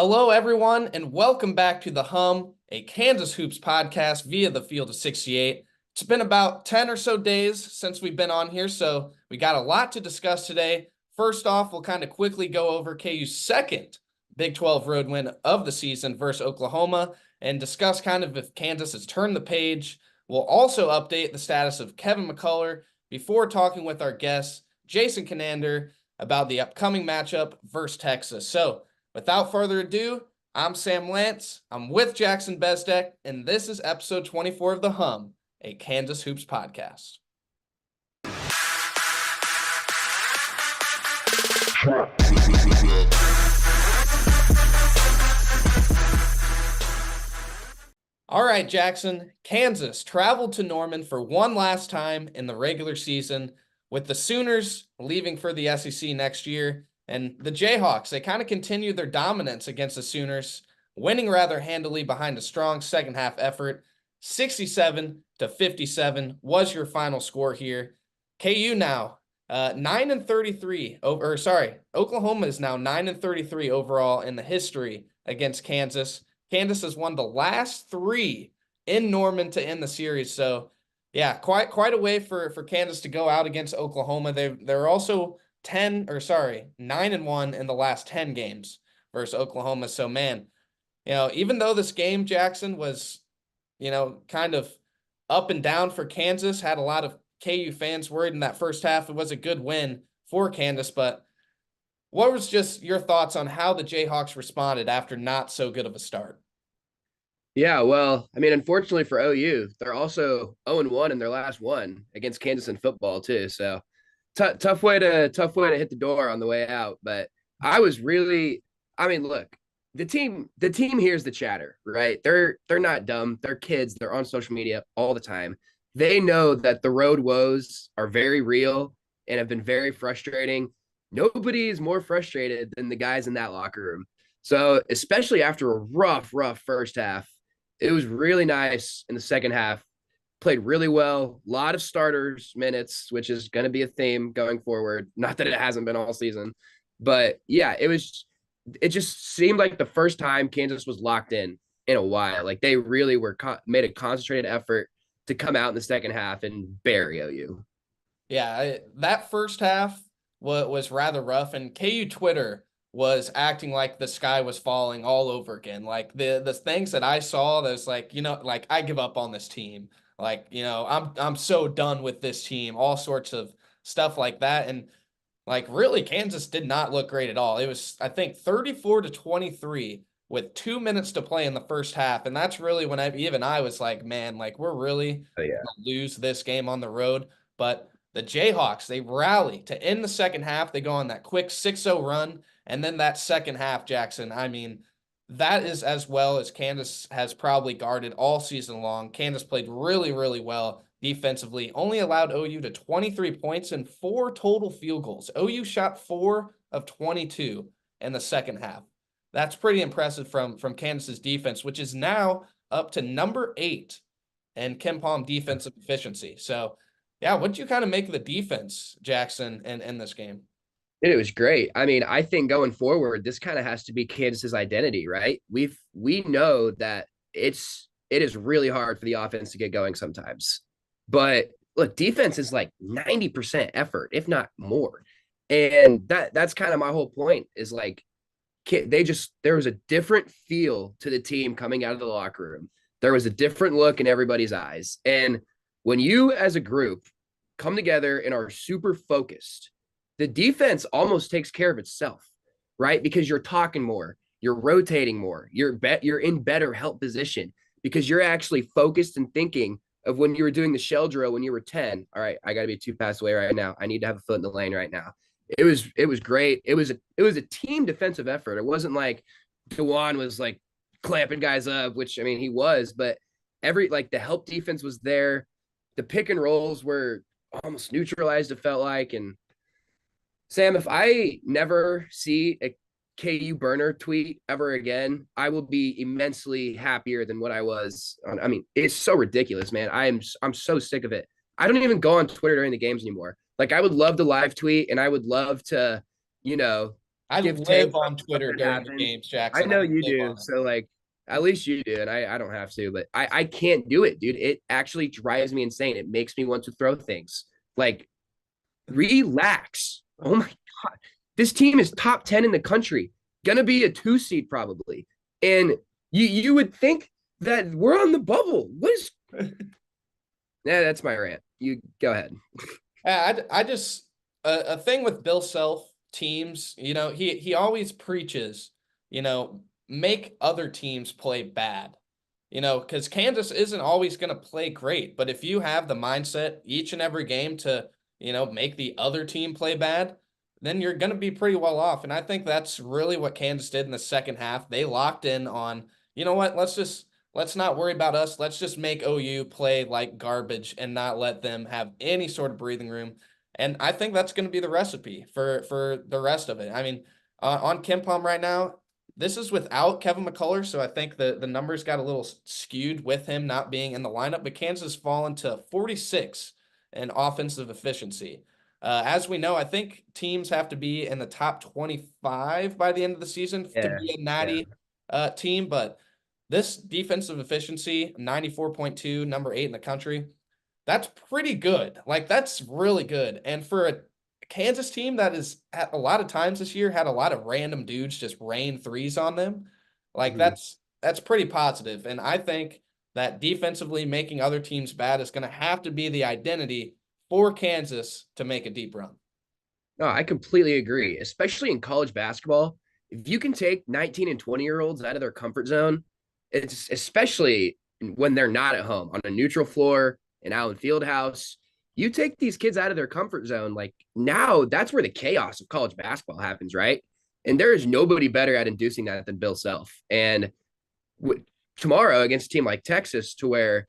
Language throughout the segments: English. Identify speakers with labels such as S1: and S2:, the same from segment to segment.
S1: Hello, everyone, and welcome back to the Hum, a Kansas Hoops podcast via the Field of 68. It's been about 10 or so days since we've been on here, so we got a lot to discuss today. First off, we'll kind of quickly go over KU's second Big 12 road win of the season versus Oklahoma and discuss kind of if Kansas has turned the page. We'll also update the status of Kevin McCullough before talking with our guest, Jason Kinander, about the upcoming matchup versus Texas. So, without further ado, I'm Sam Lance, I'm with Jackson Bezdek, and this is episode 24 of The Hum, a Kansas Hoops podcast. All right, Jackson, Kansas traveled to Norman for one last time in the regular season, with the Sooners leaving for the SEC next year. And the Jayhawks, they kind of continued their dominance against the Sooners, winning rather handily behind a strong second half effort. 67-57 was your final score here. KU now 9-33 Oklahoma is now 9-33 overall in the history against Kansas. Kansas has won the last three in Norman to end the series. So yeah, quite a way for Kansas to go out against Oklahoma. They're also 9-1 in the last 10 games versus Oklahoma. So, man, even though this game, Jackson, was, kind of up and down for Kansas, had a lot of KU fans worried in that first half. It was a good win for Kansas, but what was just your thoughts on how the Jayhawks responded after not so good of a start?
S2: Yeah, well, unfortunately for OU, they're also 0-1 in their last one against Kansas in football too. So, tough way to hit the door on the way out. But look, the team hears the chatter, right? They're not dumb. They're kids. They're on social media all the time. They know that the road woes are very real and have been very frustrating. Nobody is more frustrated than the guys in that locker room. So, especially after a rough first half, it was really nice in the second half. Played really well, a lot of starters minutes, which is going to be a theme going forward. Not that it hasn't been all season, but yeah, it just seemed like the first time Kansas was locked in a while. Like they really made a concentrated effort to come out in the second half and bury OU.
S1: Yeah, that first half was rather rough, and KU Twitter was acting like the sky was falling all over again. Like the things that I saw, that's like, I give up on this team. Like, I'm so done with this team, all sorts of stuff like that. And like, really, Kansas did not look great at all. It was, I think, 34-23 with 2 minutes to play in the first half. And that's really when I was like, man, like we're really gonna lose this game on the road. But the Jayhawks, they rally to end the second half. They go on that quick 6-0 run. And then that second half, Jackson, that is as well as Kansas has probably guarded all season long. Kansas played really, really well defensively, only allowed OU to 23 points and 4 total field goals. OU shot 4 of 22 in the second half. That's pretty impressive from Kansas's defense, which is now up to number 8 in KenPom defensive efficiency. So, yeah, what did you kind of make of the defense, Jackson, in this game?
S2: It was great. I think going forward, this kind of has to be Kansas's identity, right? We know that it is really hard for the offense to get going sometimes. But look, defense is like 90% effort, if not more. And that's kind of my whole point is like there was a different feel to the team coming out of the locker room. There was a different look in everybody's eyes. And when you as a group come together and are super focused, the defense almost takes care of itself, right? Because you're talking more, you're rotating more, you're in better help position because you're actually focused and thinking of when you were doing the shell drill when you were 10. All right, I got to be 2 passes away right now. I need to have a foot in the lane right now. It was great. It was a team defensive effort. It wasn't like DeJuan was like clamping guys up, which he was, but the help defense was there. The pick and rolls were almost neutralized, it felt like. And Sam, if I never see a KU burner tweet ever again, I will be immensely happier than what I was on. It's so ridiculous, man. I'm so sick of it. I don't even go on Twitter during the games anymore. Like I would love to live tweet and I would love to,
S1: I
S2: give takes
S1: live
S2: on
S1: on
S2: stuff
S1: Twitter
S2: that
S1: during the
S2: happened.
S1: games,
S2: I
S1: Jackson. I
S2: know you
S1: live
S2: do.
S1: on it.
S2: So like at least you do, and I don't have to, but I can't do it, dude. It actually drives me insane. It makes me want to throw things. Like, relax. Oh my God. This team is top 10 in the country, gonna be a 2 seed probably. And you would think that we're on the bubble. What is yeah, that's my rant. You go ahead.
S1: I just a thing with Bill Self teams, he always preaches, make other teams play bad. Because Kansas isn't always going to play great, but if you have the mindset each and every game to, make the other team play bad, then you're going to be pretty well off. And I think that's really what Kansas did in the second half. They locked in on, you know what, let's not worry about us. Let's just make OU play like garbage and not let them have any sort of breathing room. And I think that's going to be the recipe for the rest of it. I mean, on KenPom right now, this is without Kevin McCullough, so I think the numbers got a little skewed with him not being in the lineup. But Kansas fallen to 46 in offensive efficiency. As we know, I think teams have to be in the top 25 by the end of the season to
S2: Yeah.
S1: be a
S2: Yeah.
S1: natty team. But this defensive efficiency, 94.2, number 8 in the country, that's pretty good. Like, that's really good. And for a Kansas team that is at a lot of times this year had a lot of random dudes just rain threes on them, like
S2: Mhm.
S1: that's pretty positive. And I think that defensively making other teams bad is going to have to be the identity for Kansas to make a deep run.
S2: No, I completely agree, especially in college basketball. If you can take 19 and 20-year-olds out of their comfort zone, it's especially when they're not at home on a neutral floor in Allen Fieldhouse. You take these kids out of their comfort zone, like now that's where the chaos of college basketball happens, right? And there is nobody better at inducing that than Bill Self. And tomorrow against a team like Texas, to where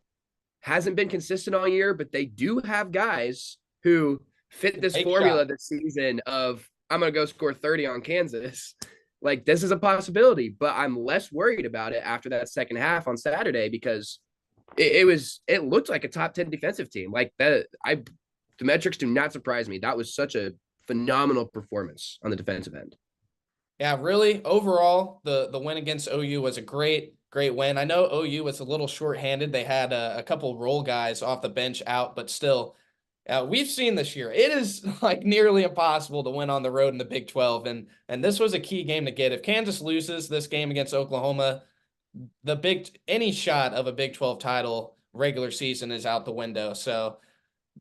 S2: hasn't been consistent all year, but they do have guys who fit this
S1: Take
S2: formula
S1: shot.
S2: this season of I'm going to go score 30 on Kansas. Like, this is a possibility, but I'm less worried about it after that second half on Saturday because it looked like a top 10 defensive team. Like that, the metrics do not surprise me. That was such a phenomenal performance on the defensive end.
S1: Yeah, really. Overall, the win against OU was a great win. I know OU was a little shorthanded. They had a couple role guys off the bench out, but still, we've seen this year it is like nearly impossible to win on the road in the Big 12, and this was a key game to get. If Kansas loses this game against Oklahoma, any shot of a Big 12 title regular season is out the window. So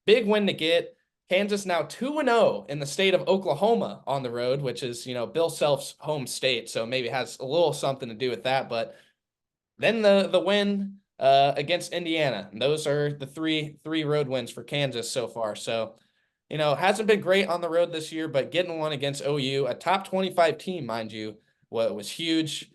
S1: big win to get. Kansas now 2-0 in the state of Oklahoma on the road, which is, Bill Self's home state. So maybe it has a little something to do with that. But then the win against Indiana. And those are the three road wins for Kansas so far. So, hasn't been great on the road this year, but getting one against OU, a top 25 team, mind you, was huge.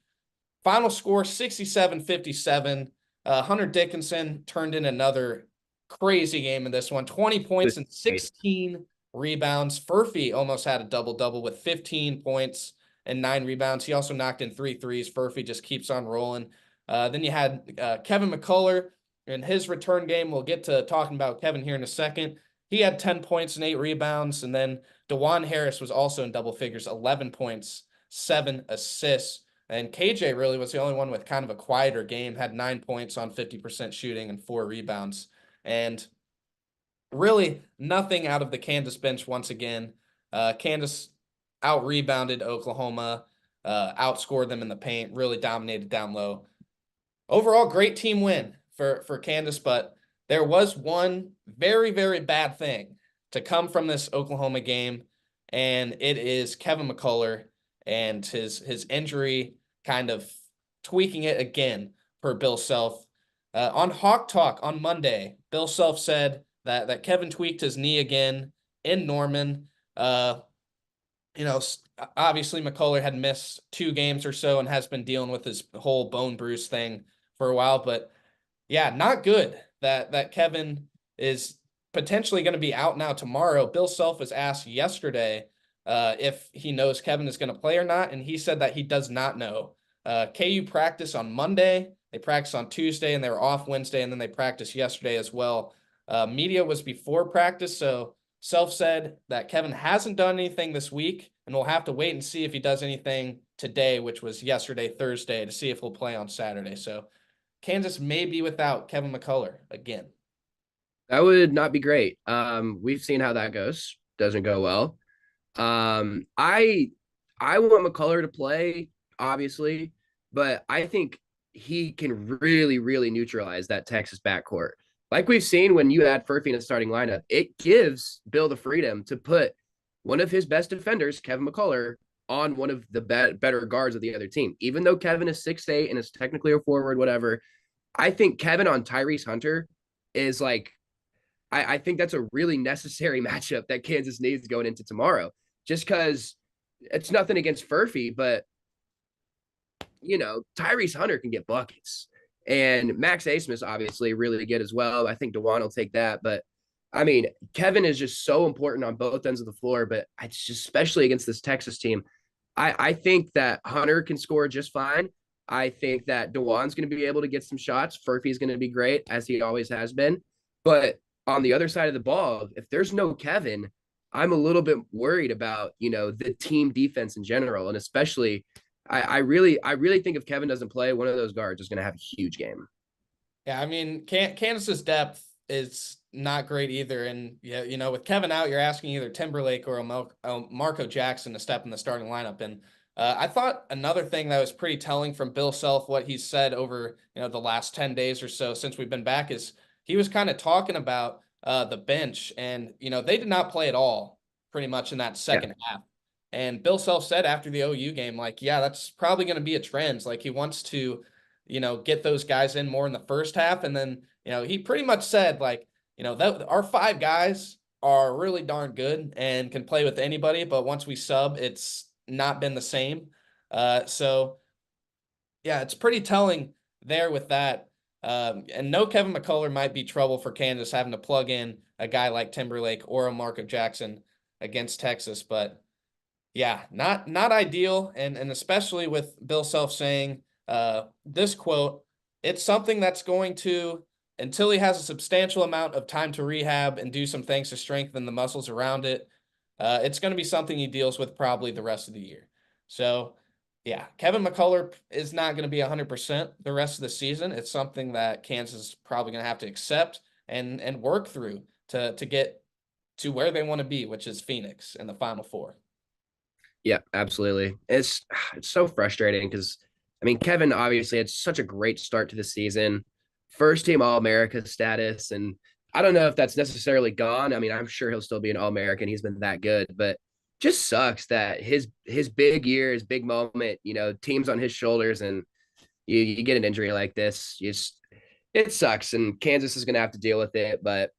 S1: Final score 67-57. Hunter Dickinson turned in another crazy game in this one. 20 points and 16 rebounds. Furphy almost had a double-double with 15 points and 9 rebounds. He also knocked in 3 threes. Furphy just keeps on rolling. Then you had Kevin McCullough in his return game. We'll get to talking about Kevin here in a second. He had 10 points and 8 rebounds. And then DeJuan Harris was also in double figures, 11 points, 7 assists. And KJ really was the only one with kind of a quieter game, had 9 points on 50% shooting and 4 rebounds. And really nothing out of the Kansas bench once again. Kansas out-rebounded Oklahoma, outscored them in the paint, really dominated down low. Overall, great team win for Kansas, but there was one very, very bad thing to come from this Oklahoma game, and it is Kevin McCullough and his injury kind of tweaking it again per Bill Self. On Hawk Talk on Monday, Bill Self said that Kevin tweaked his knee again in Norman. Obviously McCullough had missed 2 games or so and has been dealing with his whole bone bruise thing for a while. But yeah, not good that Kevin is potentially going to be out now tomorrow. Bill Self was asked yesterday if he knows Kevin is going to play or not, and he said that he does not know. KU practiced on Monday, they practiced on Tuesday, and they were off Wednesday, and then they practiced yesterday as well. Media was before practice, so Self said that Kevin hasn't done anything this week, and we'll have to wait and see if he does anything today, which was yesterday, Thursday, to see if he'll play on Saturday. So Kansas may be without Kevin McCullough again.
S2: That would not be great. We've seen how that goes. Doesn't go well. I want McCullough to play, obviously, but I think he can really, really neutralize that Texas backcourt. Like we've seen when you add Furphy in the starting lineup, it gives Bill the freedom to put one of his best defenders, Kevin McCullough, on one of the better guards of the other team. Even though Kevin is 6'8" and is technically a forward, whatever, I think Kevin on Tyrese Hunter is like, I think that's a really necessary matchup that Kansas needs going into tomorrow. Just because it's nothing against Furphy, but Tyrese Hunter can get buckets. And Max Asmus is obviously really good as well. I think DeJuan will take that. But I mean, Kevin is just so important on both ends of the floor, but it's just, especially against this Texas team, I think that Hunter can score just fine. I think that DeJuan's going to be able to get some shots. Furphy's going to be great, as he always has been. But on the other side of the ball, if there's no Kevin, I'm a little bit worried about, the team defense in general. And especially, I really think if Kevin doesn't play, one of those guards is going to have a huge game.
S1: Yeah, I mean, Kansas's depth is not great either. And, with Kevin out, you're asking either Timberlake or Marco Jackson to step in the starting lineup. And I thought another thing that was pretty telling from Bill Self, what he's said over, the last 10 days or so since we've been back, is he was kind of talking about the bench. And, they did not play at all pretty much in that second half. And Bill Self said after the OU game, like, yeah, that's probably going to be a trend. Like, he wants to, get those guys in more in the first half. And then, he pretty much said, like, our 5 guys are really darn good and can play with anybody. But once we sub, it's not been the same. So, yeah, it's pretty telling there with that. And no Kevin McCullough might be trouble for Kansas having to plug in a guy like Timberlake or a Marco Jackson against Texas. But, yeah, not ideal. And especially with Bill Self saying this quote, it's something that's going to, until he has a substantial amount of time to rehab and do some things to strengthen the muscles around it, it's going to be something he deals with probably the rest of the year. So, yeah, Kevin McCullough is not going to be 100% the rest of the season. It's something that Kansas is probably going to have to accept and work through to get to where they want to be, which is Phoenix in the Final Four.
S2: Yeah, absolutely. It's so frustrating because, I mean, Kevin obviously had such a great start to the season, first team All-America status, and I don't know if that's necessarily gone. I mean, I'm sure he'll still be an All-American. He's been that good, but just sucks that his big year, his big moment, team's on his shoulders, and you get an injury like this. It sucks, and Kansas is going to have to deal with it, but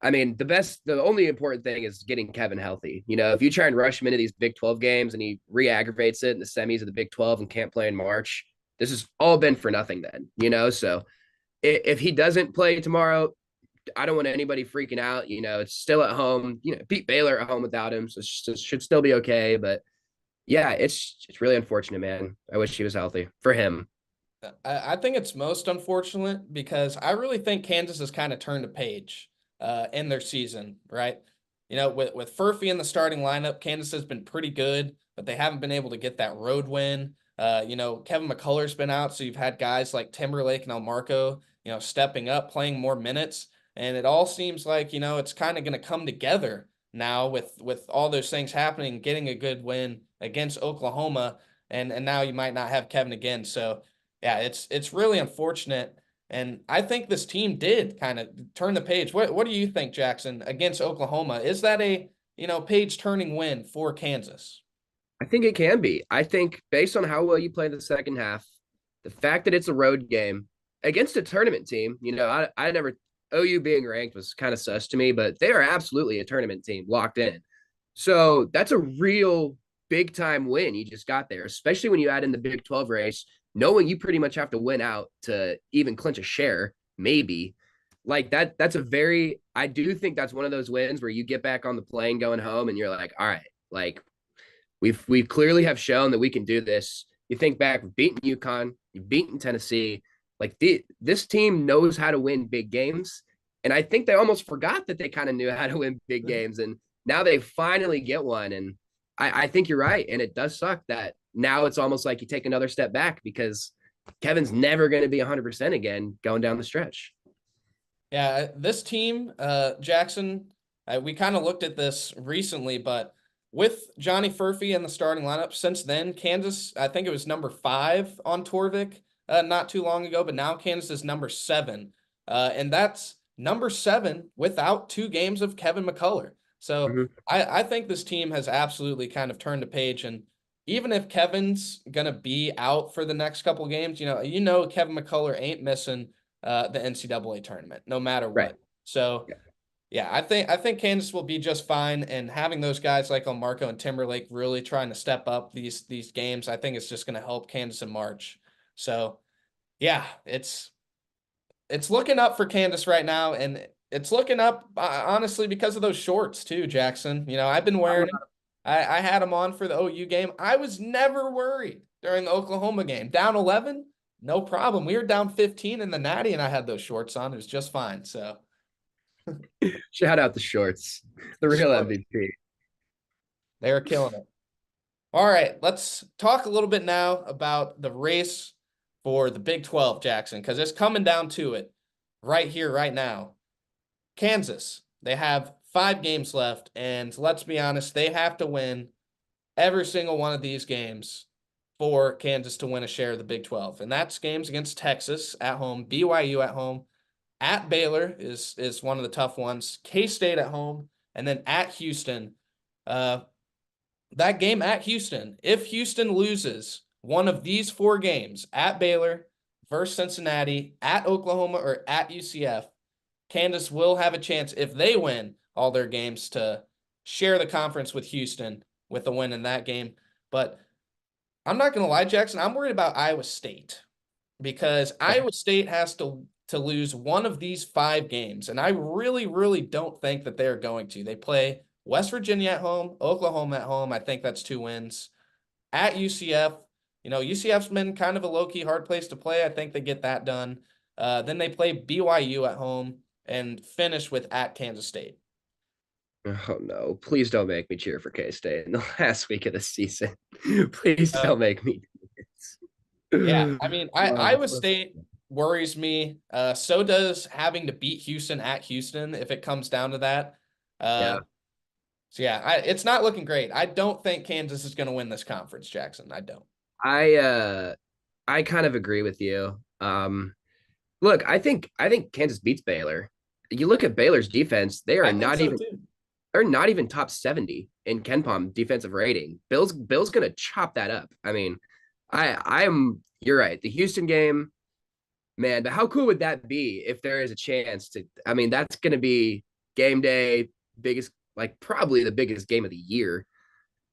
S2: I mean, the only important thing is getting Kevin healthy. If you try and rush him into these Big 12 games and he re-aggravates it in the semis of the Big 12 and can't play in March, this has all been for nothing then, So if he doesn't play tomorrow, I don't want anybody freaking out. It's still at home. Beat Baylor at home without him, so it should still be okay. But yeah, it's really unfortunate, man. I wish he was healthy for him.
S1: I think it's most unfortunate because I really think Kansas has kind of turned a page in their season, right? With Furphy in the starting lineup, Kansas has been pretty good, but they haven't been able to get that road win. Kevin McCullough's been out, so you've had guys like Timberlake and Elmarco, stepping up, playing more minutes, and it all seems like, it's kind of going to come together now with all those things happening, getting a good win against Oklahoma, and now you might not have Kevin again. So, yeah, it's really unfortunate. And I think this team did kind of turn the page. What do you think, Jackson, against Oklahoma? Is that a, page-turning win for Kansas?
S2: I think it can be. I think based on how well you play the second half, the fact that it's a road game against a tournament team, I never, OU being ranked was kind of sus to me, but they are absolutely a tournament team locked in. So that's a real big time win you just got there, especially when you add in the Big 12 race, knowing you pretty much have to win out to even clinch a share, maybe. Like I do think that's one of those wins where you get back on the plane going home and you're like, all right, like we clearly have shown that we can do this. You think back, we've beaten UConn, you've beaten Tennessee. Like this team knows how to win big games, And I think they almost forgot that they kind of knew how to win big games. And now they finally get one. And I think you're right. And it does suck that now it's almost like you take another step back because Kevin's never going to be 100% again going down the stretch.
S1: Yeah, this team, Jackson, we kind of looked at this recently, but with Johnny Furphy in the starting lineup, since then, Kansas, I think it was number 5 on Torvik not too long ago, but now Kansas is number 7. And that's number 7 without 2 games of Kevin McCullough. So I think this team has absolutely kind of turned a page. And even if Kevin's going to be out for the next couple of games, you know Kevin McCullough ain't missing the NCAA tournament, no matter what.
S2: Right.
S1: So, yeah, I think Kansas will be just fine. And having those guys like Marco and Timberlake really trying to step up these games, I think it's just going to help Kansas in March. So, yeah, it's looking up for Kansas right now, and it's looking up honestly because of those shorts too, Jackson. I've been wearing them. I had them on for the OU game. I was never worried during the Oklahoma game. Down 11. No problem. We were down 15 in the Natty, and I had those shorts on. It was just fine. So,
S2: shout out the shorts, the real MVP.
S1: They were killing it. All right, let's talk a little bit now about the race for the Big 12, Jackson, because it's coming down to it right here, right now. Kansas, they have 5 games left, and let's be honest, they have to win every single one of these games for Kansas to win a share of the Big 12. And that's games against Texas at home, BYU at home, at Baylor is one of the tough ones, K-State at home, and then at Houston. That game at Houston, if Houston loses one of these 4 games at Baylor versus Cincinnati, at Oklahoma, or at UCF, Kansas will have a chance, if they win all their games, to share the conference with Houston with a win in that game. But I'm not going to lie, Jackson, I'm worried about Iowa State because Iowa State has to lose one of these 5 games. And I really, really don't think that they're going to. They play West Virginia at home, Oklahoma at home. I think that's 2 wins. At UCF, UCF's been kind of a low-key hard place to play. I think they get that done. Then they play BYU at home and finish with at Kansas State.
S2: Oh, no. Please don't make me cheer for K-State in the last week of the season. Please don't make me do this.
S1: Yeah, I mean, Iowa State worries me. So does having to beat Houston at Houston if it comes down to that.
S2: Yeah.
S1: So, yeah, it's not looking great. I don't think Kansas is going to win this conference, Jackson. I don't.
S2: I kind of agree with you. Look, I think Kansas beats Baylor. You look at Baylor's defense; they're not even top 70 in KenPom defensive rating. Bill's gonna chop that up. I mean, you're right. The Houston game, man, but how cool would that be if there is a chance to? I mean, that's gonna be game day, probably the biggest game of the year.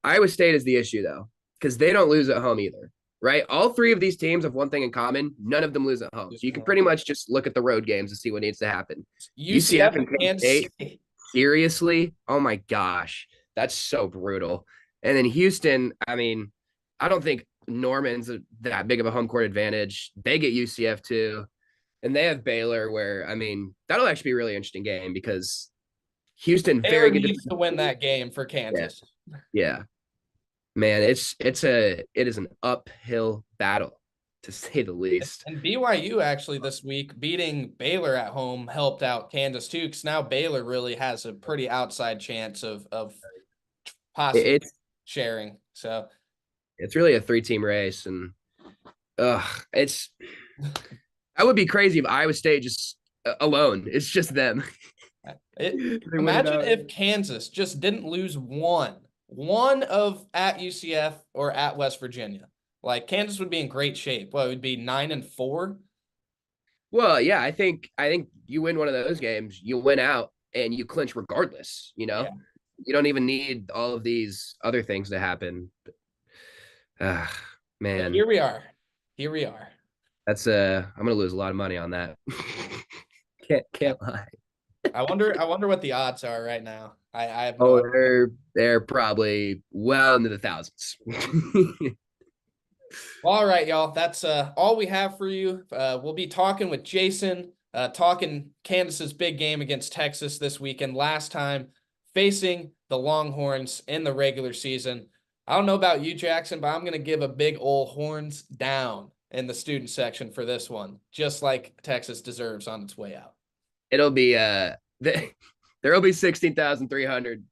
S2: Iowa State is the issue though, because they don't lose at home either. Right? All 3 of these teams have one thing in common. None of them lose at home. So you can pretty much just look at the road games and see what needs to happen. UCF and Kansas State, seriously? Oh my gosh. That's so brutal. And then Houston, I mean, I don't think Norman's that big of a home court advantage. They get UCF too. And they have Baylor where, I mean, that'll actually be a really interesting game because Houston
S1: very good needs to win that game for Kansas.
S2: Yeah. Man, it is an uphill battle, to say the least.
S1: And BYU actually this week beating Baylor at home helped out Kansas too, because now Baylor really has a pretty outside chance of possibly sharing. So
S2: it's really a 3-team race, and I would be crazy if Iowa State just alone. It's just them.
S1: Imagine if Kansas just didn't lose one of at UCF or at West Virginia. Like Kansas would be in great shape. Well, it would be 9-4.
S2: Well, yeah, I think you win one of those games, you win out and you clinch regardless, Yeah. You don't even need all of these other things to happen. Man.
S1: But here we are.
S2: That's I'm going to lose a lot of money on that. Can't lie.
S1: I wonder what the odds are right now. I have
S2: no idea. They're probably well into the thousands.
S1: All right, y'all. That's all we have for you. We'll be talking with Jason talking Kansas's big game against Texas this weekend, last time facing the Longhorns in the regular season. I don't know about you, Jackson, but I'm going to give a big ol' horns down in the student section for this one, just like Texas deserves on its way out.
S2: It'll be there'll be 16,300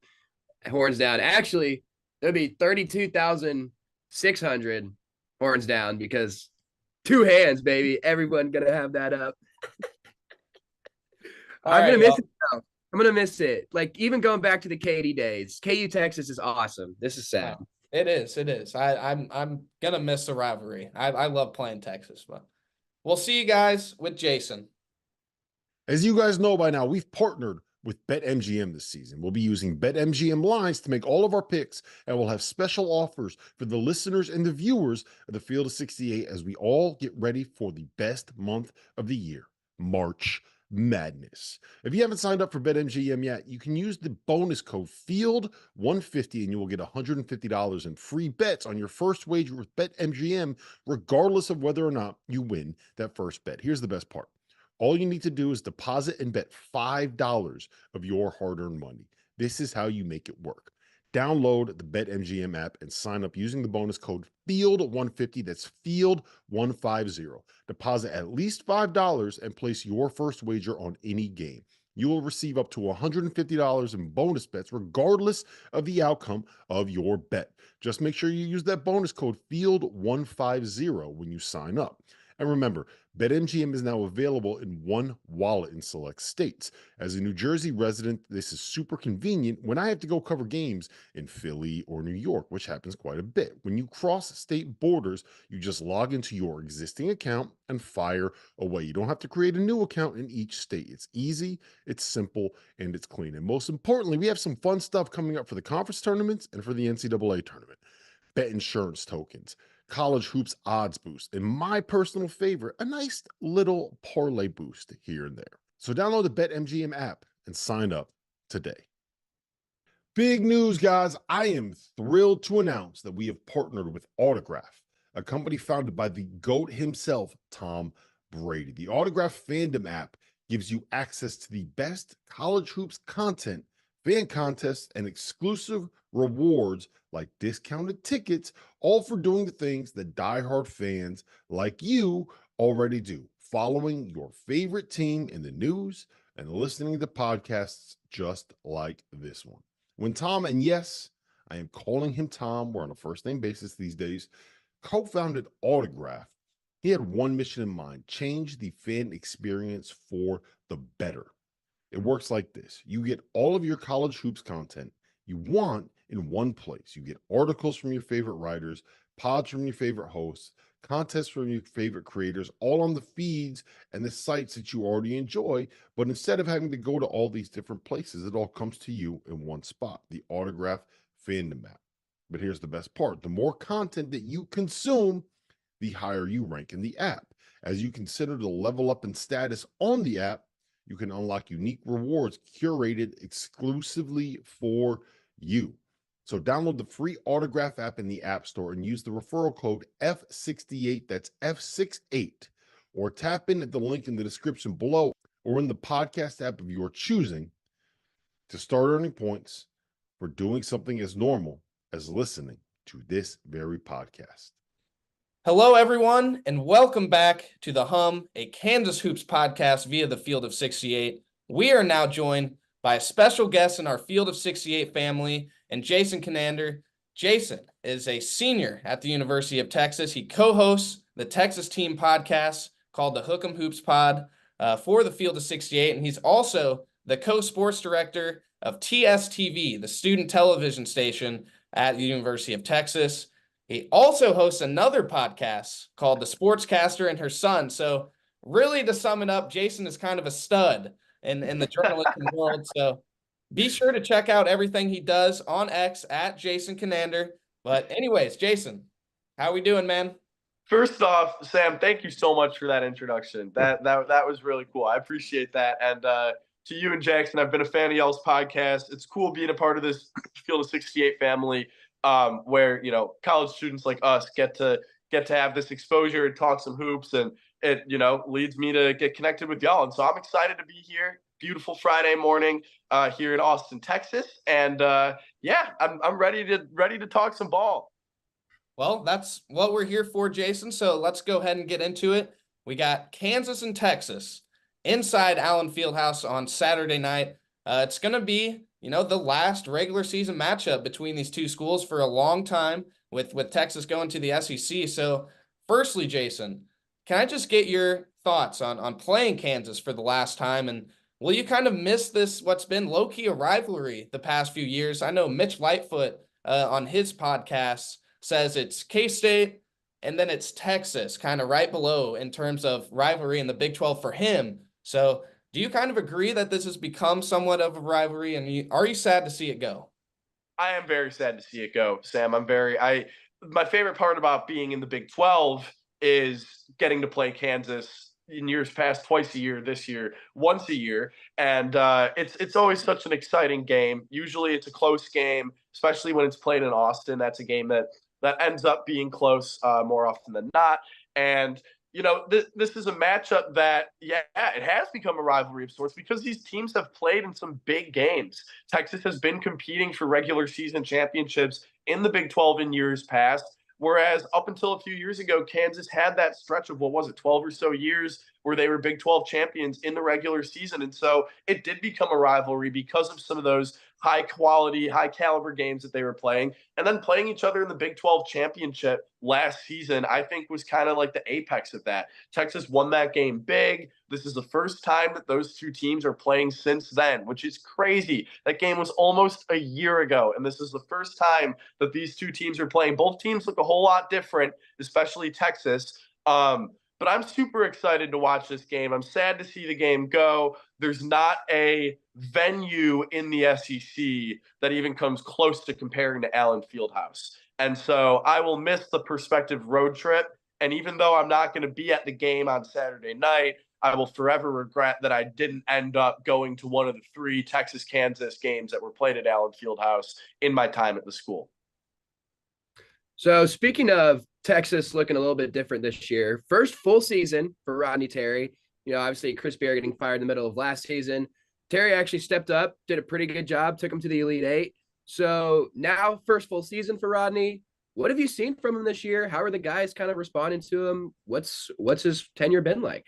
S2: horns down. Actually, there'll be 32,600 horns down because 2 hands, baby. Everyone gonna have that up. I'm gonna miss it though. I'm gonna miss it. Like even going back to the Katy days. KU Texas is awesome. This is sad.
S1: It is. It is. I'm gonna miss the rivalry. I love playing Texas, but we'll see you guys with Jason.
S3: As you guys know by now, we've partnered with BetMGM this season. We'll be using BetMGM lines to make all of our picks, and we'll have special offers for the listeners and the viewers of the Field of 68 as we all get ready for the best month of the year, March Madness. If you haven't signed up for BetMGM yet, you can use the bonus code FIELD150 and you will get $150 in free bets on your first wager with BetMGM, regardless of whether or not you win that first bet. Here's the best part. All you need to do is deposit and bet $5 of your hard-earned money. This is how you make it work. Download the BetMGM app and sign up using the bonus code FIELD150. That's FIELD150. Deposit at least $5 and place your first wager on any game. You will receive up to $150 in bonus bets regardless of the outcome of your bet. Just make sure you use that bonus code FIELD150 when you sign up. And remember, BetMGM is now available in one wallet in select states. As a New Jersey resident, this is super convenient when I have to go cover games in Philly or New York, which happens quite a bit. When you cross state borders, you just log into your existing account and fire away. You don't have to create a new account in each state. It's easy, it's simple, and it's clean. And most importantly, we have some fun stuff coming up for the conference tournaments and for the NCAA tournament. Bet insurance tokens, college hoops odds boost, and my personal favorite, a nice little parlay boost here and there. So download the BetMGM app and sign up today. Big news, guys. I am thrilled to announce that we have partnered with Autograph, a company founded by the GOAT himself, Tom Brady. The Autograph fandom app gives you access to the best college hoops content, fan contests, and exclusive rewards like discounted tickets, all for doing the things that diehard fans like you already do, following your favorite team in the news and listening to podcasts just like this one. When Tom, and yes, I am calling him Tom, we're on a first name basis these days, co-founded Autograph, he had one mission in mind: change the fan experience for the better. It works like this. You get all of your college hoops content you want in one place. You get articles from your favorite writers, pods from your favorite hosts, contests from your favorite creators, all on the feeds and the sites that you already enjoy. But instead of having to go to all these different places, it all comes to you in one spot, the Autograph fandom app. But here's the best part. The more content that you consume, the higher you rank in the app. As you consider to level up in status on the app, you can unlock unique rewards curated exclusively for you. So download the free Autograph app in the App Store and use the referral code F68, that's F68, or tap in at the link in the description below or in the podcast app of your choosing to start earning points for doing something as normal as listening to this very podcast.
S1: Hello, everyone, and welcome back to the Hum, a Kansas Hoops podcast via the Field of 68. We are now joined by a special guest in our Field of 68 family, and Jason Kinander. Jason is a senior at the University of Texas. He co-hosts the Texas team podcast called the Hookem Hoops Pod for the Field of 68, and he's also the co-sports director of TSTV, the student television station at the University of Texas. He also hosts another podcast called The Sportscaster and Her Son. So really, to sum it up, Jason is kind of a stud in the journalism world. So be sure to check out everything he does on X at Jason Kinander. But anyways, Jason, how are we doing, man?
S4: First off, Sam, thank you so much for that introduction. That was really cool. I appreciate that. And to you and Jackson, I've been a fan of y'all's podcast. It's cool being a part of this Field of 68 family. Where college students like us get to have this exposure and talk some hoops, and it, leads me to get connected with y'all. And so I'm excited to be here. Beautiful Friday morning here in Austin, Texas. And I'm ready to talk some ball.
S1: Well, that's what we're here for, Jason. So let's go ahead and get into it. We got Kansas and Texas inside Allen Fieldhouse on Saturday night. It's going to be, the last regular season matchup between these two schools for a long time with Texas going to the SEC. So firstly, Jason, can I just get your thoughts on playing Kansas for the last time? And will you kind of miss this, what's been low-key a rivalry the past few years? I know Mitch Lightfoot on his podcast says it's K-State and then it's Texas kind of right below in terms of rivalry in the Big 12 for him. So do you kind of agree that this has become somewhat of a rivalry, and are you sad to see it go?
S4: I am very sad to see it go, Sam. My favorite part about being in the Big 12 is getting to play Kansas in years past twice a year, this year once a year, and it's always such an exciting game. Usually it's a close game, especially when it's played in Austin. That's a game that ends up being close more often than not. And this is a matchup that, it has become a rivalry of sorts because these teams have played in some big games. Texas has been competing for regular season championships in the Big 12 in years past, whereas up until a few years ago, Kansas had that stretch of, 12 or so years where they were Big 12 champions in the regular season. And so it did become a rivalry because of some of those high quality, high caliber games that they were playing. And then playing each other in the Big 12 championship last season, I think was kind of like the apex of that. Texas won that game big. This is the first time that those two teams are playing since then, which is crazy. That game was almost a year ago. And this is the first time that these two teams are playing. Both teams look a whole lot different, especially Texas. But I'm super excited to watch this game. I'm sad to see the game go. There's not a venue in the SEC that even comes close to comparing to Allen Fieldhouse. And so I will miss the prospective road trip. And even though I'm not going to be at the game on Saturday night, I will forever regret that I didn't end up going to one of the 3 Texas-Kansas games that were played at Allen Fieldhouse in my time at the school.
S2: So speaking of Texas looking a little bit different this year, first full season for Rodney Terry. Obviously Chris Beard getting fired in the middle of last season. Terry actually stepped up, did a pretty good job, took him to the Elite Eight. So now first full season for Rodney. What have you seen from him this year? How are the guys kind of responding to him? What's his tenure been like?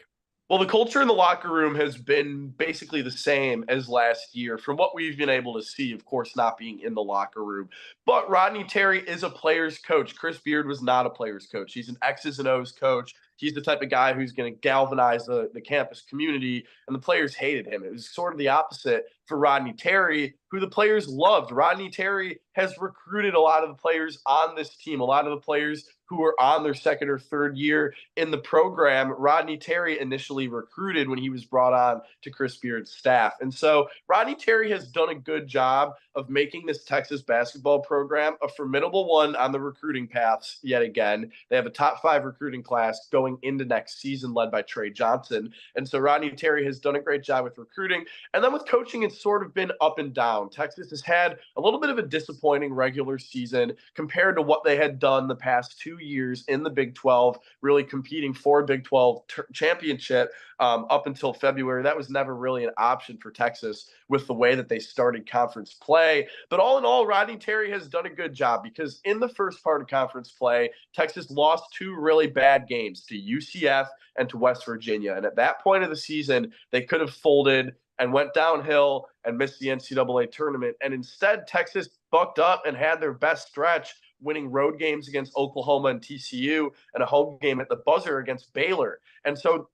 S4: Well, the culture in the locker room has been basically the same as last year from what we've been able to see, of course, not being in the locker room. But Rodney Terry is a player's coach. Chris Beard was not a player's coach. He's an X's and O's coach. He's the type of guy who's going to galvanize the campus community, and the players hated him. It was sort of the opposite for Rodney Terry, who the players loved. Rodney Terry has recruited a lot of the players on this team, a lot of the players who are on their second or third year in the program. Rodney Terry initially recruited when he was brought on to Chris Beard's staff. And so Rodney Terry has done a good job of making this Texas basketball program a formidable one on the recruiting paths yet again. They have a top 5 recruiting class going into next season led by Trey Johnson. And so Rodney Terry has done a great job with recruiting. And then with coaching, it's sort of been up and down. Texas has had a little bit of a disappointing regular season compared to what they had done the past 2 years in the Big 12, really competing for a Big 12 championship up until February. That was never really an option for Texas with the way that they started conference play. But all in all, Rodney Terry has done a good job because in the first part of conference play, Texas lost 2 really bad games to UCF and to West Virginia. And at that point of the season, they could have folded and went downhill and missed the NCAA tournament. And instead, Texas bucked up and had their best stretch, winning road games against Oklahoma and TCU and a home game at the buzzer against Baylor. And so,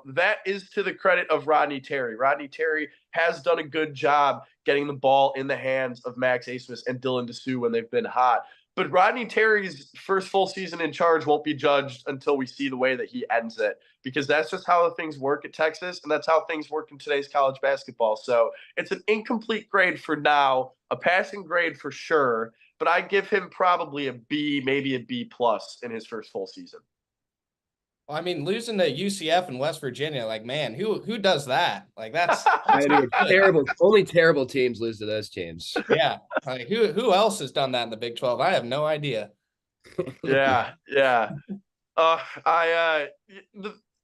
S4: that is to the credit of Rodney Terry. Rodney Terry has done a good job getting the ball in the hands of Max Abmas and Dylan Dessou when they've been hot. But Rodney Terry's first full season in charge won't be judged until we see the way that he ends it, because that's just how things work at Texas, and that's how things work in today's college basketball. So it's an incomplete grade for now, a passing grade for sure, but I give him probably a B, maybe a B plus in his first full season.
S1: Well, I mean, losing to UCF and West Virginia, like, man, who does that? Like, that's
S2: terrible. Only terrible teams lose to those teams.
S1: Yeah. Like, who else has done that in the Big 12? I have no idea.
S4: Yeah.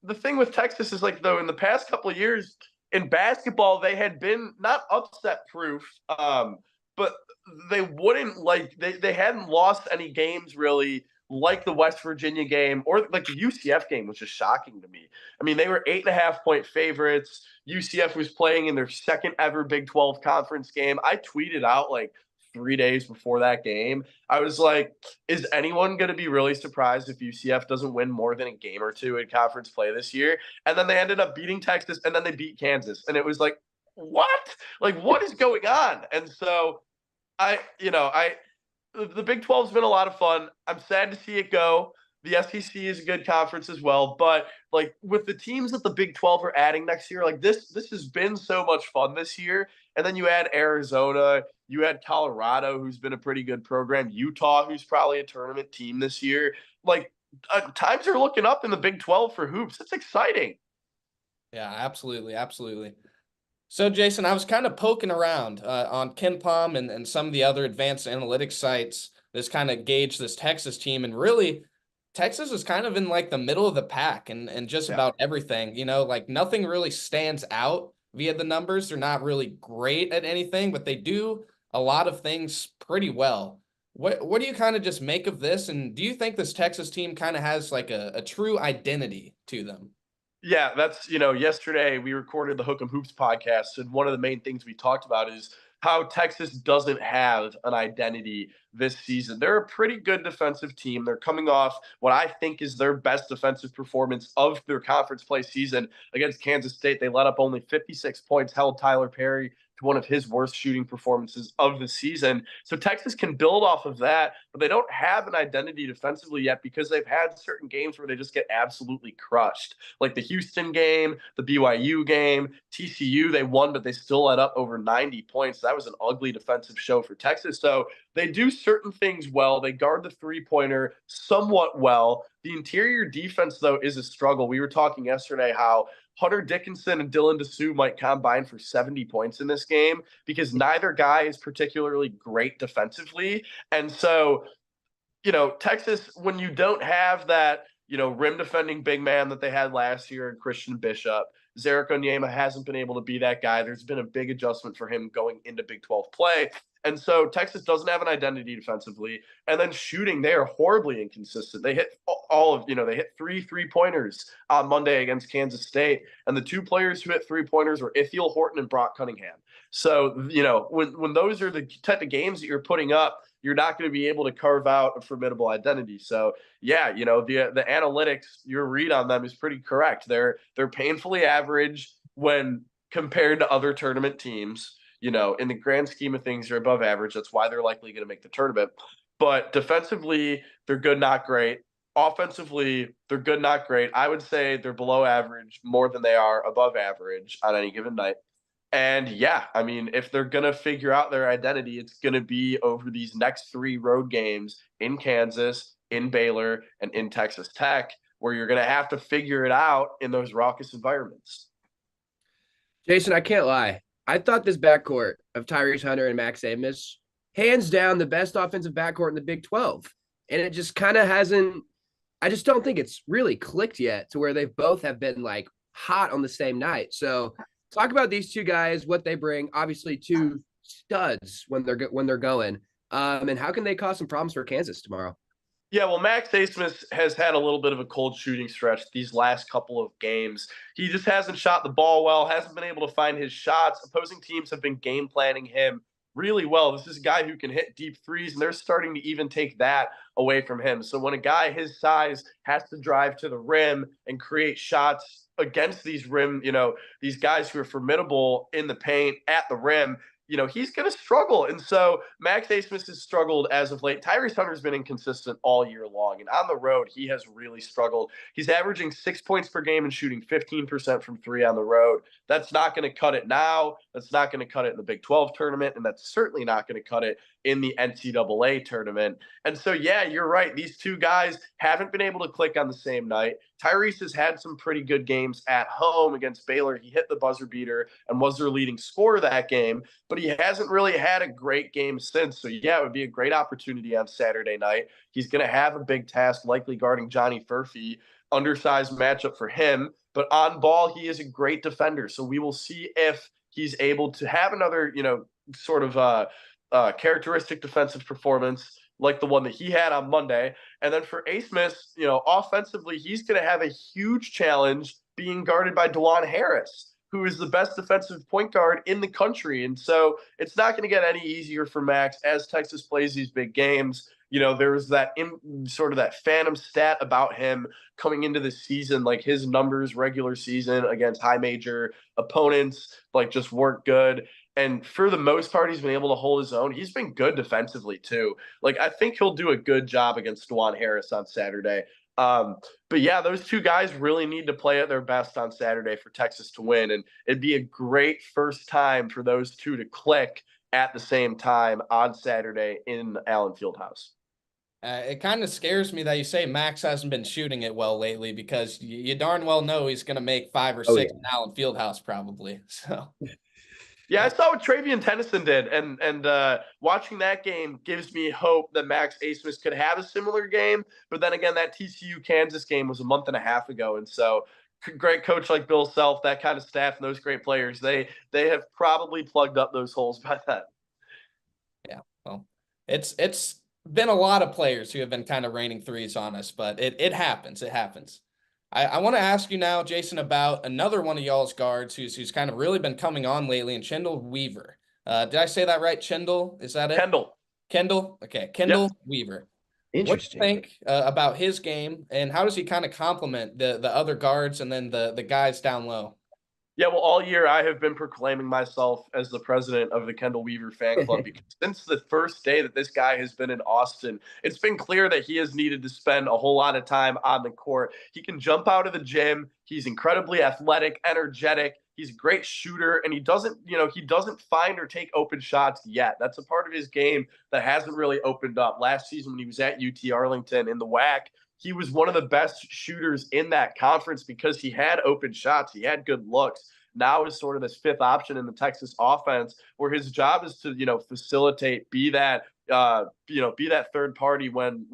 S4: the thing with Texas is like, though, in the past couple of years in basketball, they had been not upset proof, but they wouldn't they hadn't lost any games really, like the West Virginia game or like the UCF game, which is shocking to me. I mean, they were 8.5-point favorites. UCF was playing in their second ever Big 12 conference game. I tweeted out like 3 days before that game. I was like, is anyone going to be really surprised if UCF doesn't win more than a game or two in conference play this year? And then they ended up beating Texas, and then they beat Kansas. And it was like, what? Like, what is going on? And so the Big 12's been a lot of fun. I'm sad to see it go. The SEC is a good conference as well, but like with the teams that the Big 12 are adding next year, like this has been so much fun this year. And then you add Arizona, you add Colorado, who's been a pretty good program, Utah, who's probably a tournament team this year. Like times are looking up in the Big 12 for hoops. It's exciting.
S1: Yeah, absolutely, absolutely. So, Jason, I was kind of poking around on KenPom and some of the other advanced analytics sites that's kind of gauge this Texas team. And really, Texas is kind of in like the middle of the pack and just about everything. You know, like nothing really stands out via the numbers. They're not really great at anything, but they do a lot of things pretty well. What do you kind of just make of this? And do you think this Texas team kind of has like a true identity to them?
S4: Yeah, that's, yesterday we recorded the Hookem Hoops podcast, and one of the main things we talked about is how Texas doesn't have an identity this season. They're a pretty good defensive team. They're coming off what I think is their best defensive performance of their conference play season against Kansas State. They let up only 56 points, held Tyler Perry to one of his worst shooting performances of the season. So Texas can build off of that, but they don't have an identity defensively yet because they've had certain games where they just get absolutely crushed. Like the Houston game, the BYU game, TCU, they won, but they still let up over 90 points. That was an ugly defensive show for Texas. So they do certain things well. They guard the three-pointer somewhat well. The interior defense, though, is a struggle. We were talking yesterday how Hunter Dickinson and Dylan Dessou might combine for 70 points in this game because neither guy is particularly great defensively. And so, Texas, when you don't have that, rim defending big man that they had last year in Christian Bishop, Zarek Onyema hasn't been able to be that guy. There's been a big adjustment for him going into Big 12 play. And so Texas doesn't have an identity defensively. And then shooting, they are horribly inconsistent. They hit they hit 3 3-pointers on Monday against Kansas State. And the two players who hit 3-pointers were Ithiel Horton and Brock Cunningham. So, when those are the type of games that you're putting up, you're not going to be able to carve out a formidable identity. So, yeah, the analytics, your read on them is pretty correct. They're painfully average when compared to other tournament teams. In the grand scheme of things, they're above average. That's why they're likely going to make the tournament. But defensively, they're good, not great. Offensively, they're good, not great. I would say they're below average more than they are above average on any given night. And yeah, I mean, if they're going to figure out their identity, it's going to be over these next 3 road games in Kansas, in Baylor, and in Texas Tech, where you're going to have to figure it out in those raucous environments.
S2: Jason, I can't lie. I thought this backcourt of Tyrese Hunter and Max Abmas, hands down the best offensive backcourt in the Big 12. And it just kind of hasn't – I just don't think it's really clicked yet to where they both have been, like, hot on the same night. So talk about these two guys, what they bring. Obviously, two studs when they're going. And how can they cause some problems for Kansas tomorrow?
S4: Yeah, well, Max Abmas has had a little bit of a cold shooting stretch these last couple of games. He just hasn't shot the ball well, hasn't been able to find his shots. Opposing teams have been game planning him really well. This is a guy who can hit deep threes, and they're starting to even take that away from him. So when a guy his size has to drive to the rim and create shots against these rim, these guys who are formidable in the paint at the rim, he's going to struggle. And so Max Abmas has struggled as of late. Tyrese Hunter's been inconsistent all year long. And on the road, he has really struggled. He's averaging 6 points per game and shooting 15% from 3 on the road. That's not going to cut it now. That's not going to cut it in the Big 12 tournament. And that's certainly not going to cut it in the NCAA tournament. And so, yeah, you're right. These two guys haven't been able to click on the same night. Tyrese has had some pretty good games at home against Baylor. He hit the buzzer beater and was their leading scorer that game, but he hasn't really had a great game since. So, yeah, it would be a great opportunity on Saturday night. He's going to have a big task, likely guarding Johnny Furphy. undersized matchup for him. But on ball, he is a great defender. So we will see if he's able to have another, sort of characteristic defensive performance like the one that he had on Monday. And then for Asmus, offensively, he's going to have a huge challenge being guarded by DeJuan Harris, who is the best defensive point guard in the country. And so it's not going to get any easier for Max as Texas plays these big games. There was that sort of that phantom stat about him coming into the season, like his numbers regular season against high major opponents, like just weren't good. And for the most part, he's been able to hold his own. He's been good defensively too. Like, I think he'll do a good job against DeJuan Harris on Saturday. But yeah, those two guys really need to play at their best on Saturday for Texas to win. And it'd be a great first time for those two to click at the same time on Saturday in Allen Fieldhouse.
S1: It kind of scares me that you say Max hasn't been shooting it well lately, because you darn well know he's going to make 5 or 6 in Allen Fieldhouse probably. So.
S4: Yeah, I saw what Travion Tennyson did, and watching that game gives me hope that Max Asmus could have a similar game. But then again, that TCU-Kansas game was a month and a half ago, and so great coach like Bill Self, that kind of staff, and those great players, they have probably plugged up those holes by then.
S1: Yeah, well, it's been a lot of players who have been kind of raining threes on us, but it happens. It happens. I want to ask you now, Jason, about another one of y'all's guards who's kind of really been coming on lately, and Kendall Weaver. Did I say that right? Kendall? Is that it? Kendall? Okay. Kendall Weaver.
S2: Interesting.
S1: What do you think about his game, and how does he kind of complement the other guards and then the guys down low?
S4: Yeah, well, all year I have been proclaiming myself as the president of the Kendall Weaver fan club, because since the first day that this guy has been in Austin, it's been clear that he has needed to spend a whole lot of time on the court. He can jump out of the gym. He's incredibly athletic, energetic. He's a great shooter, and he doesn't find or take open shots yet. That's a part of his game that hasn't really opened up. Last season when he was at UT Arlington in the WAC, he was one of the best shooters in that conference because he had open shots. He had good looks. Now is sort of this fifth option in the Texas offense, where his job is to, facilitate, be that third party when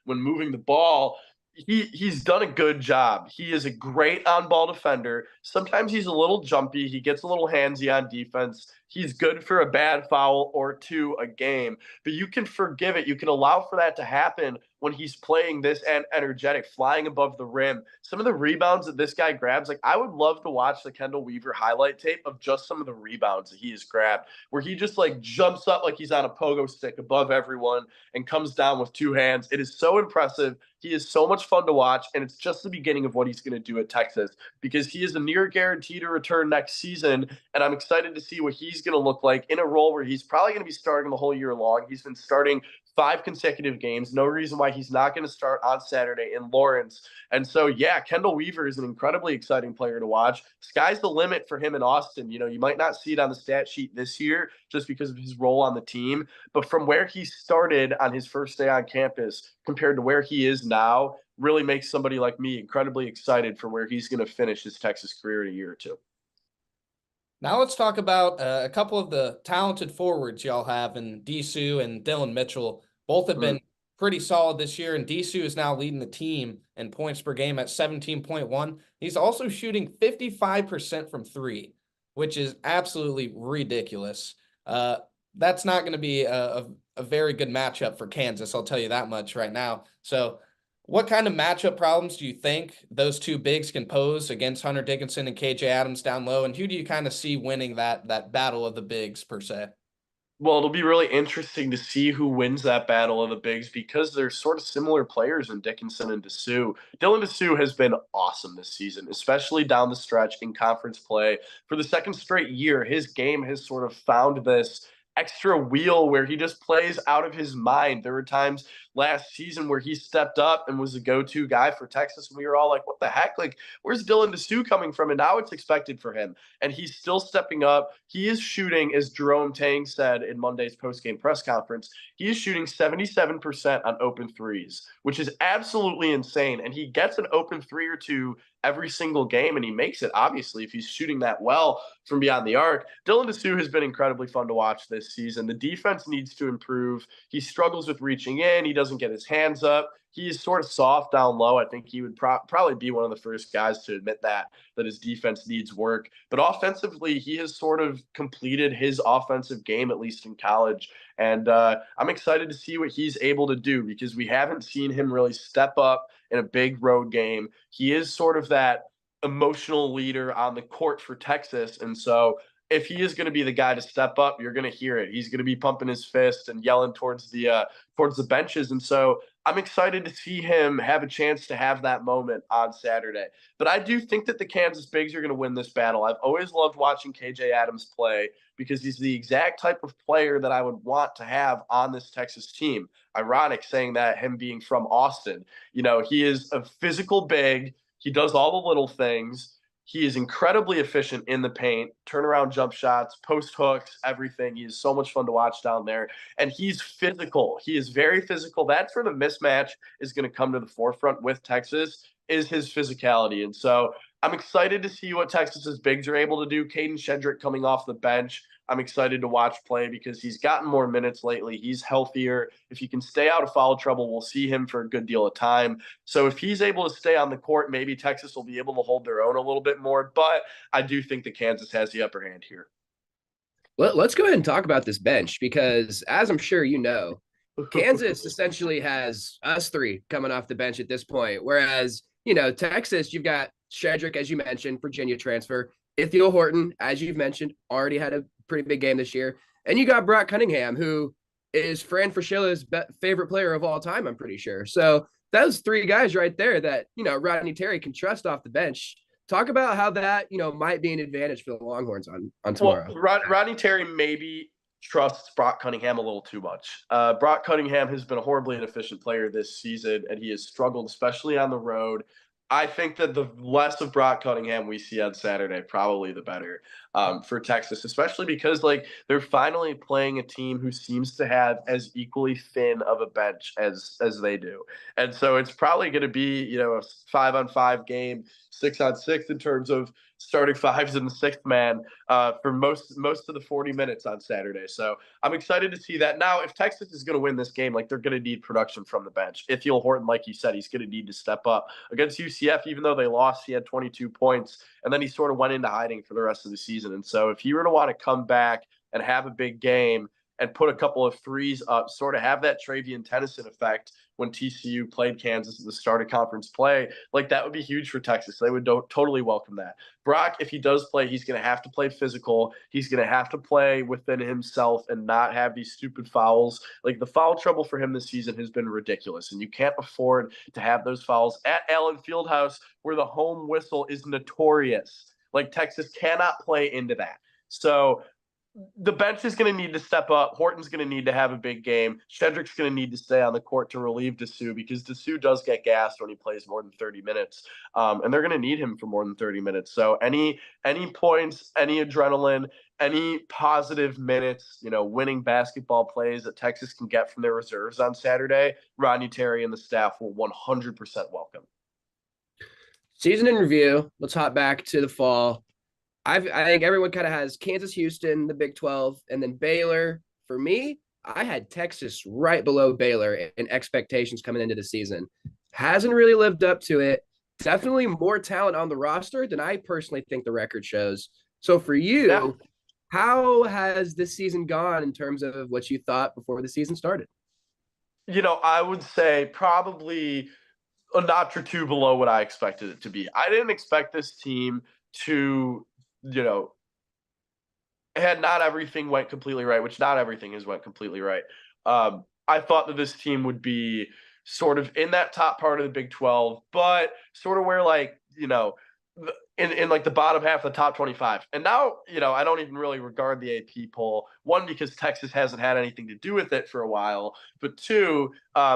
S4: moving the ball. He's done a good job. He is a great on-ball defender. Sometimes he's a little jumpy. He gets a little handsy on defense. He's good for a bad foul or two a game, but you can forgive it. You can allow for that to happen when he's playing this and energetic, flying above the rim. Some of the rebounds that this guy grabs, like, I would love to watch the Kendall Weaver highlight tape of just some of the rebounds that he has grabbed, where he just like jumps up like he's on a pogo stick above everyone and comes down with two hands. It is so impressive. He is so much fun to watch, and it's just the beginning of what he's going to do at Texas, because he is a near guarantee to return next season, and I'm excited to see what he's going to look like in a role where he's probably going to be starting the whole year long. He's been starting 5 consecutive games. No reason why he's not going to start on Saturday in Lawrence. And so, yeah, Kendall Weaver is an incredibly exciting player to watch. Sky's the limit for him in Austin. You might not see it on the stat sheet this year just because of his role on the team, but from where he started on his first day on campus compared to where he is now really makes somebody like me incredibly excited for where he's going to finish his Texas career in a year or two.
S1: Now let's talk about a couple of the talented forwards y'all have in Disu and Dylan Mitchell. Both have been pretty solid this year, and Disu is now leading the team in points per game at 17.1. He's also shooting 55% from 3, which is absolutely ridiculous. That's not going to be a very good matchup for Kansas, I'll tell you that much right now. So what kind of matchup problems do you think those two bigs can pose against Hunter Dickinson and KJ Adams down low? And who do you kind of see winning that battle of the bigs per se?
S4: Well, it'll be really interesting to see who wins that battle of the bigs, because they're sort of similar players in Dickinson and Disu. Dylan Disu has been awesome this season, especially down the stretch in conference play. For the second straight year, his game has sort of found this extra wheel where he just plays out of his mind. There were times last season where he stepped up and was a go-to guy for Texas, and we were all like, what the heck? Like, where's Dylan Disu coming from? And now it's expected for him, and he's still stepping up. He is shooting, as Jerome Tang said in Monday's post-game press conference, he is shooting 77% on open threes, which is absolutely insane, and he gets an open 3 or 2 every single game, and he makes it, obviously, if he's shooting that well from beyond the arc. Dylan Disu has been incredibly fun to watch this season. The defense needs to improve. He struggles with reaching in. He doesn't get his hands up. he's sort of soft down low. I think he would probably be one of the first guys to admit that his defense needs work. But offensively, he has sort of completed his offensive game, at least in college. And I'm excited to see what he's able to do because we haven't seen him really step up in a big road game. He is sort of that emotional leader on the court for Texas. And so if he is going to be the guy to step up, you're going to hear it. He's going to be pumping his fist and yelling towards the benches. And so I'm excited to see him have a chance to have that moment on Saturday. But I do think that the Kansas Bigs are going to win this battle. I've always loved watching KJ Adams play because he's the exact type of player that I would want to have on this Texas team. Ironic saying that, him being from Austin. You know, he is a physical big. He does all the little things. He is incredibly efficient in the paint, turnaround jump shots, post hooks, everything. He is so much fun to watch down there. And he's physical. He is very physical. That's where the mismatch is going to come to the forefront with Texas, is his physicality. And so I'm excited to see what Texas's bigs are able to do. Caden Shedrick coming off the bench, I'm excited to watch play because he's gotten more minutes lately. He's healthier. If he can stay out of foul trouble, we'll see him for a good deal of time. So if he's able to stay on the court, maybe Texas will be able to hold their own a little bit more. But I do think that Kansas has the upper hand here.
S2: Let's go ahead and talk about this bench because, as I'm sure you know, Kansas essentially has us three coming off the bench at this point. Whereas, you know, Texas, you've got Shedrick, as you mentioned, Virginia transfer. Ithiel Horton, as you've mentioned, already had a pretty big game this year. And you got Brock Cunningham, who is Fran Fraschella's favorite player of all time, I'm pretty sure. So those three guys right there that, you know, Rodney Terry can trust off the bench. Talk about how that, you know, might be an advantage for the Longhorns on tomorrow.
S4: Well, Rodney Terry maybe trusts Brock Cunningham a little too much. Brock Cunningham has been a horribly inefficient player this season, and he has struggled, especially on the road. I think that the less of Brock Cunningham we see on Saturday, probably the better for Texas, especially because like they're finally playing a team who seems to have as equally thin of a bench as they do. And so it's probably going to be, you know, a 5-on-5 game, 6-on-6 in terms of starting fives and the sixth man for most of the 40 minutes on Saturday. So I'm excited to see that. Now, if Texas is going to win this game, like they're going to need production from the bench. Ithiel Horton, like you said, he's going to need to step up. Against UCF, even though they lost, he had 22 points, and then he sort of went into hiding for the rest of the season. And so if you were to want to come back and have a big game and put a couple of threes up, sort of have that Travian Tennyson effect when TCU played Kansas at the start of conference play, like that would be huge for Texas. They would totally welcome that. Brock, if he does play, he's going to have to play physical. He's going to have to play within himself and not have these stupid fouls. Like the foul trouble for him this season has been ridiculous, and you can't afford to have those fouls at Allen Fieldhouse where the home whistle is notorious. Like Texas cannot play into that. So the bench is going to need to step up. Horton's going to need to have a big game. Shedrick's going to need to stay on the court to relieve Dessou because Dessou does get gassed when he plays more than 30 minutes. And they're going to need him for more than 30 minutes. So any points, any adrenaline, any positive minutes, you know, winning basketball plays that Texas can get from their reserves on Saturday, Rodney Terry and the staff will 100% welcome.
S2: Season in review. Let's hop back to the fall. I think everyone kind of has Kansas, Houston, the Big 12, and then Baylor. For me, I had Texas right below Baylor in expectations coming into the season. Hasn't really lived up to it. Definitely more talent on the roster than I personally think the record shows. So for you, How has this season gone in terms of what you thought before the season started?
S4: You know, I would say probably a notch or two below what I expected it to be. I didn't expect this team to, you know, had not everything went completely right, which not everything has went completely right. I thought that this team would be sort of in that top part of the Big 12, but sort of where, like, you know, in like the bottom half of the top 25. And now, you know, I don't even really regard the AP poll, one, because Texas hasn't had anything to do with it for a while, but two,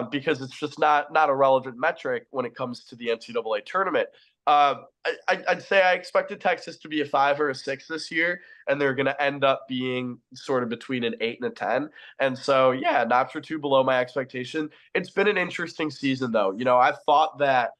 S4: because it's just not a relevant metric when it comes to the NCAA tournament. I'd say I expected Texas to be a 5 or a 6 this year, and they're going to end up being sort of between an 8 and a 10. And so, yeah, notch or two below my expectation. It's been an interesting season, though. You know, I thought that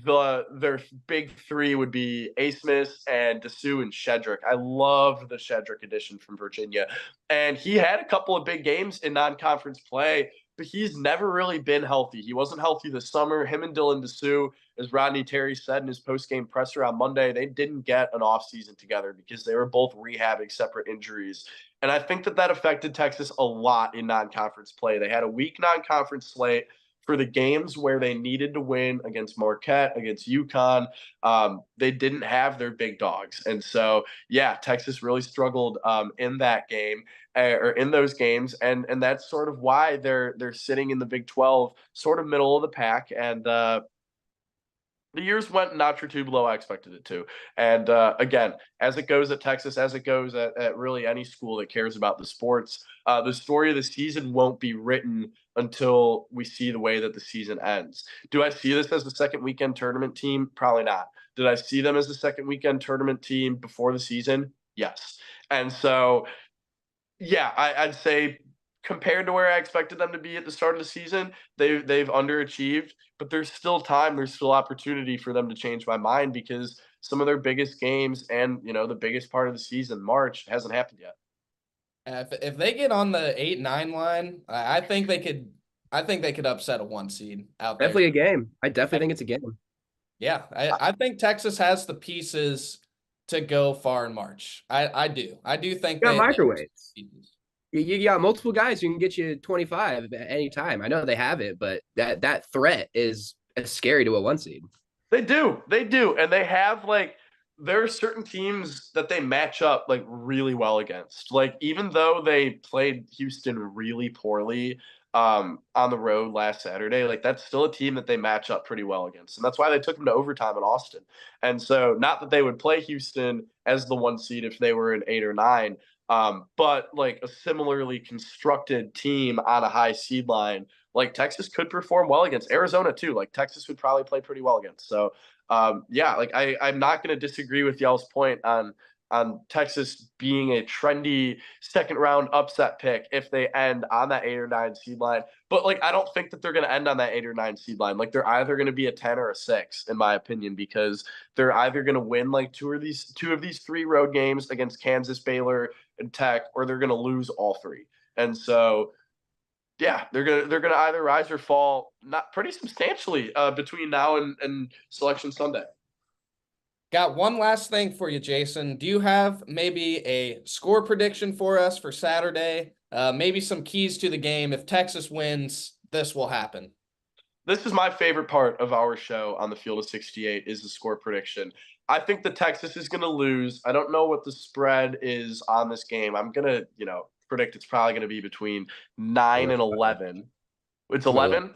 S4: their big three would be Asmus and Dessou and Shedrick. I loved the Shedrick addition from Virginia, and he had a couple of big games in non-conference play. but he's never really been healthy. He wasn't healthy this summer. Him and Dylan Dessou, as Rodney Terry said in his post-game presser on Monday, they didn't get an offseason together because they were both rehabbing separate injuries. And I think that affected Texas a lot in non-conference play. They had a weak non-conference slate for the games where they needed to win against Marquette, against UConn. They didn't have their big dogs. And so, yeah, Texas really struggled in that game or in those games. And that's sort of why they're sitting in the Big 12, sort of middle of the pack. And the years went not too below I expected it to. And again, as it goes at Texas, as it goes at really any school that cares about the sports, the story of the season won't be written until we see the way that the season ends. Do I see this as the second weekend tournament team? Probably not. Did I see them as the second weekend tournament team before the season? Yes. And so, yeah, I'd say compared to where I expected them to be at the start of the season, they've underachieved, but there's still time. There's still opportunity for them to change my mind because some of their biggest games and, the biggest part of the season, March, hasn't happened yet.
S1: If they get on the 8-9 line, I think they could upset a 1 seed out there.
S2: Definitely a game. I definitely think it's a game.
S1: Yeah, I think Texas has the pieces to go far in March. I do. I do think
S2: they microwaves. You got multiple guys who can get you 25 at any time. I know they have it, but that threat is scary to a 1 seed.
S4: They do. And they have there are certain teams that they match up really well against. Even though they played Houston really poorly on the road last Saturday, that's still a team that they match up pretty well against. And that's why they took them to overtime in Austin. And so not that they would play Houston as the 1 seed if they were an 8 or 9, but a similarly constructed team on a high seed line, Texas could perform well against. Arizona too. Texas would probably play pretty well against. So I'm not going to disagree with y'all's point on Texas being a trendy second round upset pick if they end on that 8 or 9 seed line. But I don't think that they're going to end on that 8 or 9 seed line. They're either going to be a 10 or a 6, in my opinion, because they're either going to win two of these 3 road games against Kansas, Baylor, and Tech, or they're going to lose all 3. And so, yeah, they're gonna either rise or fall, not pretty substantially between now and Selection Sunday.
S1: Got one last thing for you, Jason. Do you have maybe a score prediction for us for Saturday? Maybe some keys to the game. If Texas wins, this will happen.
S4: This is my favorite part of our show on the Field of 68 is the score prediction. I think that Texas is going to lose. I don't know what the spread is on this game. I'm going to, predict it's probably going to be between 9 and 11. It's 11?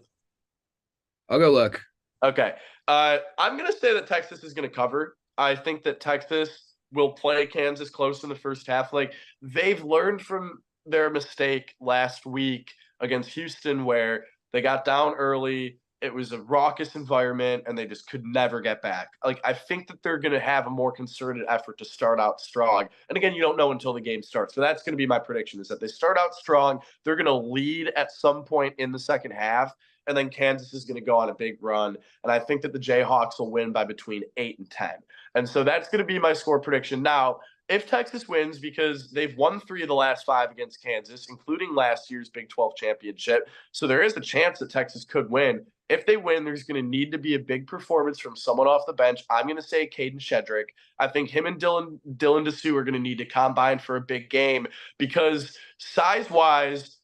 S2: I'll go look.
S4: Okay. I'm going to say that Texas is going to cover. I think that Texas will play Kansas close in the first half. They've learned from their mistake last week against Houston where they got down early. It was a raucous environment, and they just could never get back. I think that they're going to have a more concerted effort to start out strong. And again, you don't know until the game starts. So that's going to be my prediction, is that they start out strong. They're going to lead at some point in the second half, and then Kansas is going to go on a big run. And I think that the Jayhawks will win by between 8 and 10. And so that's going to be my score prediction. Now, if Texas wins, because they've won 3 of the last 5 against Kansas, including last year's Big 12 championship, so there is a chance that Texas could win. If they win, there's going to need to be a big performance from someone off the bench. I'm going to say Caden Shedrick. I think him and Dylan Dessou are going to need to combine for a big game because size-wise,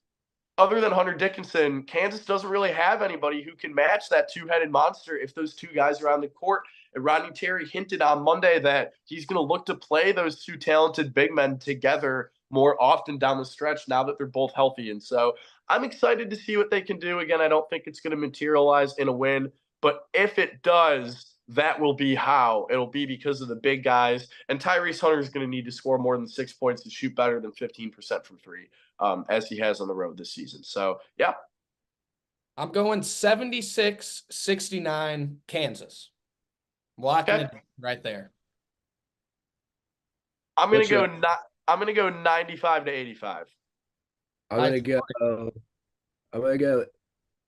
S4: other than Hunter Dickinson, Kansas doesn't really have anybody who can match that two-headed monster if those 2 guys are on the court. And Rodney Terry hinted on Monday that he's going to look to play those 2 talented big men together more often down the stretch now that they're both healthy. And so I'm excited to see what they can do. Again, I don't think it's going to materialize in a win, but if it does, that will be how. It'll be because of the big guys. And Tyrese Hunter is going to need to score more than 6 points to shoot better than 15% from 3, as he has on the road this season. So, yeah.
S1: I'm going 76-69 Kansas. Locking it right there.
S4: I'm going to go 95 to 85.
S2: I'm going to go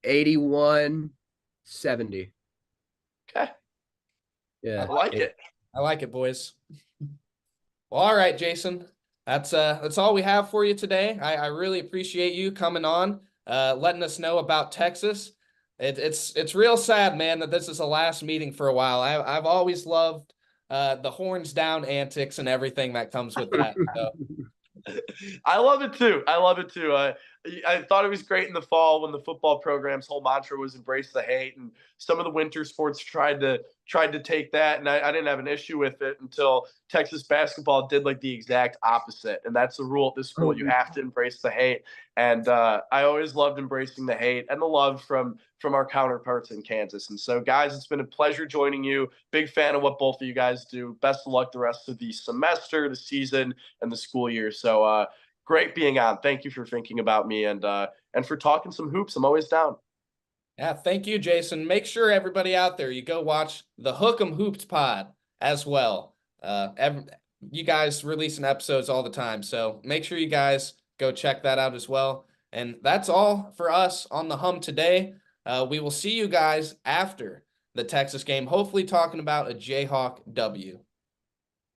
S2: 81-70.
S4: Okay.
S2: Yeah.
S4: I like it.
S1: I like it, boys. Well, all right, Jason. That's all we have for you today. I really appreciate you coming on. letting us know about Texas. It's real sad, man, that this is the last meeting for a while. I've always loved the horns down antics and everything that comes with that. So.
S4: I love it too. I thought it was great in the fall when the football program's whole mantra was embrace the hate, and some of the winter sports tried to take that, and I didn't have an issue with it until Texas basketball did like the exact opposite. And that's the rule at this school. You have to embrace the hate. And I always loved embracing the hate and the love from our counterparts in Kansas. And so, guys, it's been a pleasure joining you. Big fan of what both of you guys do. Best of luck the rest of the semester, the season, and the school year. So great being on. Thank you for thinking about me and for talking some hoops. I'm always down.
S1: Yeah, thank you, Jason. Make sure everybody out there, you go watch the Hookem Hoops Pod as well. You guys releasing episodes all the time, so make sure you guys go check that out as well. And that's all for us on the Hum today. We will see you guys after the Texas game, hopefully talking about a Jayhawk W.